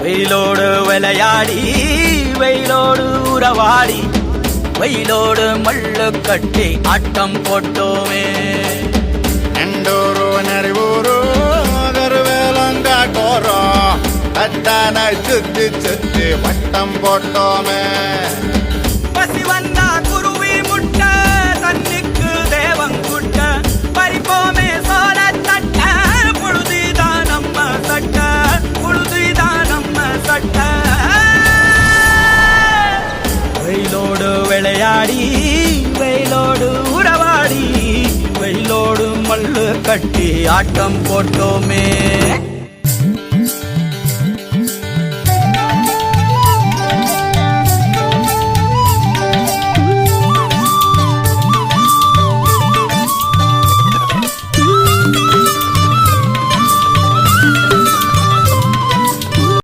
வெயிலோடு விளையாடி வெயிலோடு உறவாடி வெயிலோடு மல்லு கட்டி ஆட்டம் போட்டோமே. எண்டூரு நெறிவூரு கருவேலங்காட்டோரோ அத்தானை சுத்தி சுத்தி வட்டம் போட்டோமே. பசி வந்தா குருவி முட்ட தண்ணிக்கு தேவங்குட்ட பறிப்போமே சோழ தட்ட புழுதிதான் நம்ம சட்ட புழுதிதான் நம்ம சட்ட. வெயிலோடு விளையாடி வெயிலோடு உறவாடி வெயிலோடு மல்லு கட்டி ஆட்டம் போட்டோமே.